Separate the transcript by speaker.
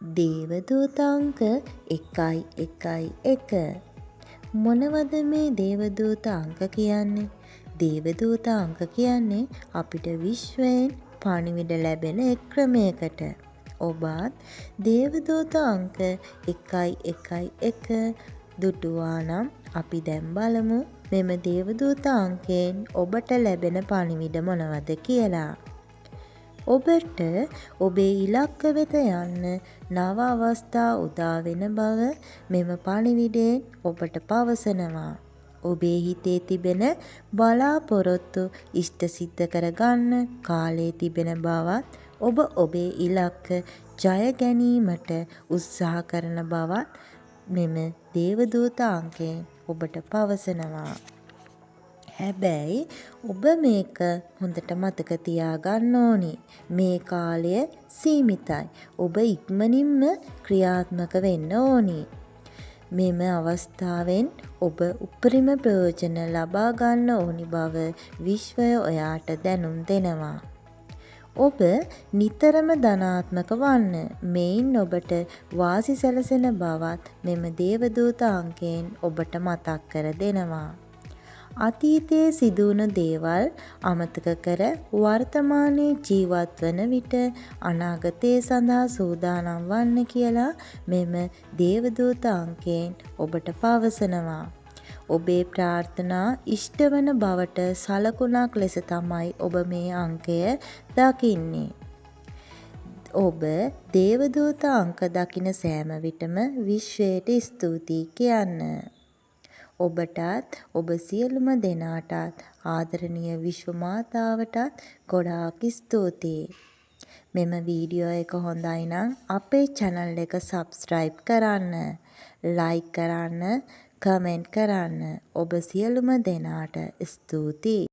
Speaker 1: දේවදූතාංක 1.1.1 මොනවද මේ දේවදූත අංක කියන්නේ? දේවදූත අංක කියන්නේ අපිට විශ්වයෙන් පණිවිඩ ලැබෙන එක් ක්‍රමයකට. ඔබත් දේවදූත අංක 1.1.1 දුටුවා නම් අපි දැන් බලමු මෙම දේවදූත අංකයෙන් ඔබට ලැබෙන පණිවිඩ මොනවද කියලා. ඔබට ඔබේ ඉලක්ක වෙත යන්න නව අවස්ථා උදා වෙන බව මෙම පණිවිඩයෙන් ඔබට පවසනවා. ඔබේ හිතේ තිබෙන බලාපොරොත්තු ඉෂ්ට සිද්ධ කරගන්න කාලය තිබෙන බවත් ඔබ ඔබේ ඉලක්ක ජය ගැනීමට උත්සාහ කරන බවත් මෙම දේවදූත අංකයෙන් ඔබට පවසනවා. හැබැයි ඔබ මේක හොඳට මතක තියාගන්න ඕනි. මේ කාලය සීමිතයි. ඔබ ඉක්මනින්ම ක්‍රියාත්මක වෙන්න ඕනි. මෙම අවස්ථාවෙන් ඔබ උපරිම ප්‍රයෝජන ලබා ගන්න ඕනි බව විශ්වය ඔයාට දැනුම් දෙනවා. ඔබ නිතරම ධනාත්මක වන්න. මෙයින් ඔබට වාසි සැලසෙන බවත් මෙම දේවදූත අංකයෙන් ඔබට මතක් කර දෙනවා. අතීතයේ සිදුවුණු දේවල් අමතක කර වර්තමානයේ ජීවත් වන විට අනාගතය සඳහා සූදානම් වන්න කියලා මෙම දේවදූත අංකයෙන් ඔබට පවසනවා. ඔබේ ප්‍රාර්ථනා ඉෂ්ට වන බවට සලකුණක් ලෙස තමයි ඔබ මේ අංකය දකින්නේ. ඔබ දේවදූත අංක දකින සෑම විටම විශ්වයට ස්තුතියි කියන්න. ඔබටත් ඔබ සියලුම දෙනාටත් ආදරණීය විශ්ව මාතාවටත් ගොඩාක් ස්තුතියි. මෙම වීඩියෝ එක හොඳයි නම් අපේ channel එක subscribe කරන්න, like කරන්න, comment කරන්න. ඔබ සියලුම දෙනාට ස්තුතියි.